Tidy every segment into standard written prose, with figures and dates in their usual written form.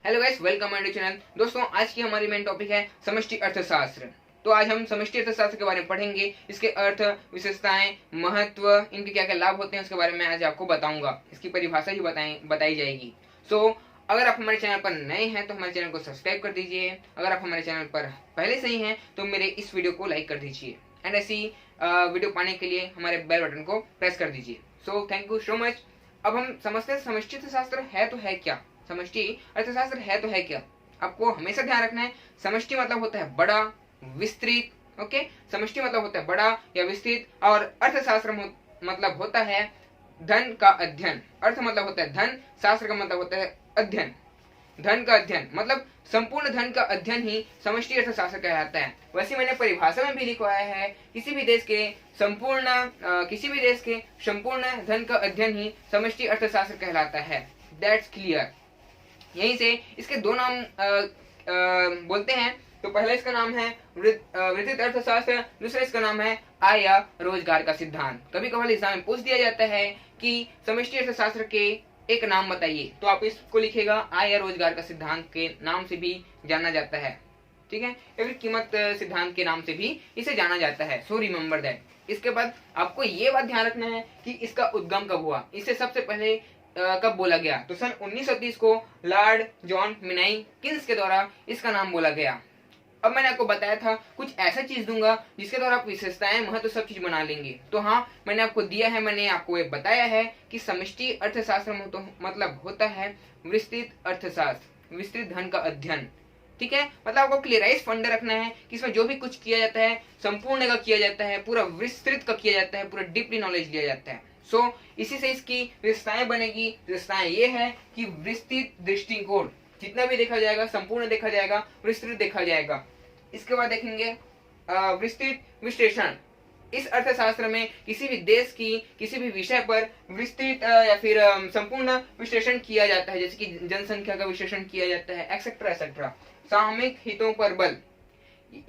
Hello guys, welcome my channel. दोस्तों, आज की हमारी मेन टॉपिक है समष्टि अर्थशास्त्र। तो आज हम समष्टि अर्थशास्त्र के बारे में पढ़ेंगे। इसके अर्थ, विशेषताएं, महत्व, इनके क्या क्या लाभ होते हैं उसके बारे में आज आपको बताऊंगा। इसकी परिभाषा भी बताई जाएगी। अगर आप हमारे चैनल पर नए हैं तो हमारे चैनल को सब्सक्राइब कर दीजिए। अगर आप हमारे चैनल पर पहले से ही हैं तो मेरे इस वीडियो को लाइक कर दीजिए एंड ऐसी वीडियो पाने के लिए हमारे बेल बटन को प्रेस कर दीजिए। Thank you so much. अब हम समझते हैं समष्टि अर्थशास्त्र है तो है क्या। समष्टि अर्थशास्त्र है तो है क्या, आपको हमेशा ध्यान रखना है। समष्टि मतलब होता है बड़ा, विस्तृत। ओके, समष्टि मतलब होता है बड़ा या विस्तृत, और अर्थशास्त्र मतलब होता है धन का अध्ययन। अर्थ मतलब होता है धन, शास्त्र का मतलब होता है अध्ययन। धन का अध्ययन मतलब संपूर्ण धन का अध्ययन ही समष्टि अर्थशास्त्र कहलाता है। वैसे मैंने परिभाषा में भी लिखवाया है, किसी भी देश के संपूर्ण धन का अध्ययन ही समष्टि अर्थशास्त्र कहलाता है। That's clear. यहीं से इसके दो नाम बोलते हैं। तो पहला इसका नाम है विस्तृत अर्थशास्त्र, दूसरा इसका नाम है आय या रोजगार का सिद्धांत। कभी कभार एग्जाम में पूछ दिया जाता है कि समष्टि अर्थशास्त्र के एक नाम बताइए, तो आप इसको लिखेगा आय या रोजगार का सिद्धांत के नाम से भी जाना जाता है। ठीक है, या फिर कीमत सिद्धांत के नाम से भी इसे जाना जाता है। So remember that. इसके बाद आपको ये बात ध्यान रखना है कि इसका उद्गम कब हुआ, इसे सबसे पहले कब बोला गया। तो सन 1930 को लॉर्ड जॉन मिनाई किन्स के द्वारा इसका नाम बोला गया। अब मैंने आपको बताया था कुछ ऐसा चीज दूंगा जिसके द्वारा आप विशेषताएं, महत्व सब चीज बना लेंगे। तो हाँ, मैंने आपको दिया है, मैंने आपको ये बताया है कि समष्टि अर्थशास्त्र मतलब होता है विस्तृत अर्थशास्त्र, विस्तृत धन का अध्ययन। ठीक है, मतलब आपको क्लियराइज फंड रखना है कि इसमें जो भी कुछ किया जाता है संपूर्ण का किया जाता है, पूरा विस्तृत का किया जाता है, पूरा डीपली नॉलेज लिया जाता है। इसी से इसकी विशेषताएं बनेगी। विशेषताएं ये है कि विस्तृत दृष्टिकोण, जितना भी देखा जाएगा संपूर्ण देखा जाएगा, विस्तृत देखा जाएगा। इसके बाद देखेंगे विस्तृत विश्लेषण। इस अर्थशास्त्र में किसी भी देश की किसी भी विषय पर विस्तृत या फिर संपूर्ण विश्लेषण किया जाता है, जैसे कि जनसंख्या का विश्लेषण किया जाता है, एक्सेट्रा एक्सेट्रा। सामूहिक हितों पर बल,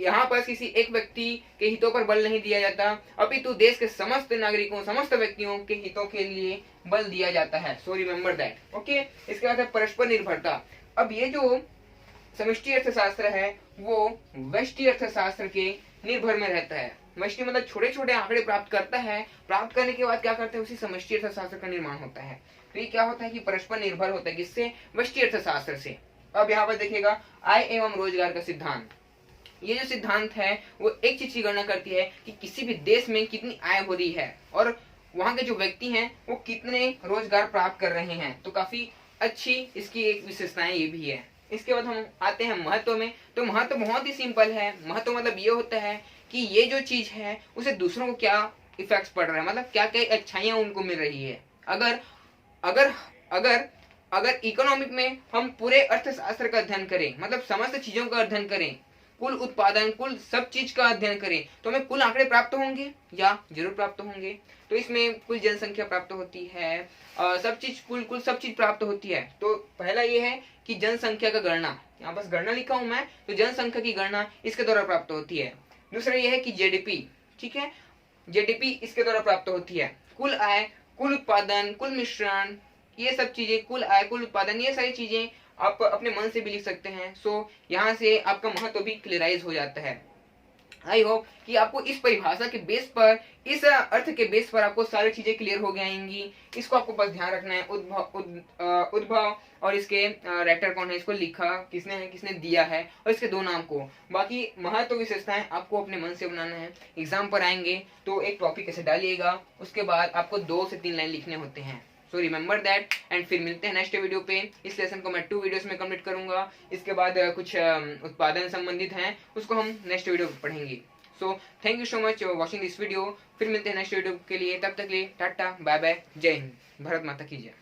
यहाँ पर किसी एक व्यक्ति के हितों पर बल नहीं दिया जाता, अपितु देश के समस्त नागरिकों, समस्त व्यक्तियों के हितों के लिए बल दिया जाता है। So remember that. ओके, इसके बाद है परस्पर निर्भरता। अब ये जो समष्टि अर्थशास्त्र है वो व्यष्टि अर्थशास्त्र के निर्भर में रहता है। व्यष्टि मतलब छोटे छोटे आंकड़े प्राप्त करता है, प्राप्त करने के बाद क्या करता है, उसी समष्टि अर्थशास्त्र का निर्माण होता है। तो ये क्या होता है कि परस्पर निर्भर होता है, किससे, व्यष्टि अर्थशास्त्र से। अब यहाँ पर देखिएगा आय एवं रोजगार का सिद्धांत। ये जो सिद्धांत है वो एक चीज की गणना करती है कि किसी भी देश में कितनी आय हो रही है और वहां के जो व्यक्ति हैं वो कितने रोजगार प्राप्त कर रहे हैं। तो काफी अच्छी इसकी एक विशेषताएं ये भी है। इसके बाद हम आते हैं महत्व में। तो महत्व बहुत ही सिंपल है। महत्व मतलब ये होता है कि ये जो चीज है उसे दूसरों को क्या इफेक्ट पड़ रहा है, मतलब क्या क्या अच्छाइयां उनको मिल रही है। अगर अगर अगर अगर इकोनॉमिक में हम पूरे अर्थशास्त्र का अध्ययन करें, मतलब समस्त चीजों का अध्ययन करें, कुल उत्पादन, कुल सब चीज का अध्ययन करें, तो हमें कुल आंकड़े प्राप्त होंगे या जरूर प्राप्त होंगे। तो इसमें कुल जनसंख्या प्राप्त होती है, सब चीज कुल सब चीज प्राप्त होती है। तो पहला ये है कि जनसंख्या का गणना, यहाँ बस गणना लिखा हूं मैं, तो जनसंख्या की गणना इसके द्वारा प्राप्त होती है। दूसरा ये है कि जेडीपी, ठीक है, जेडीपी इसके द्वारा प्राप्त होती है। कुल आय, कुल उत्पादन, कुल मिश्रण, ये सब चीजें, कुल आय, कुल उत्पादन, ये सारी चीजें आप अपने मन से भी लिख सकते हैं। यहाँ से आपका महत्व भी क्लियराइज हो जाता है। आई होप कि आपको इस परिभाषा के बेस पर, इस अर्थ के बेस पर आपको सारी चीजें क्लियर हो जाएंगी। इसको आपको बस ध्यान रखना है। उद्भव और इसके राइटर कौन है, इसको लिखा किसने है, किसने दिया है, और इसके दो नाम को। बाकी महत्व विशेषताएं आपको अपने मन से बनाना है। एग्जाम पर आएंगे तो एक टॉपिक ऐसे डालिएगा, उसके बाद आपको 2 से 3 लाइन लिखने होते हैं। सो रिमेम्बर दैट एंड फिर मिलते हैं नेक्स्ट वीडियो पे। इस लेसन को मैं 2 वीडियोस में कंप्लीट करूंगा। इसके बाद कुछ उत्पादन संबंधित हैं, उसको हम नेक्स्ट वीडियो पे पढ़ेंगे। So thank you so much for watching this video. फिर मिलते हैं नेक्स्ट वीडियो के लिए, तब तक लिए टाटा बाय बाय, जय हिंद, भारत माता की जय।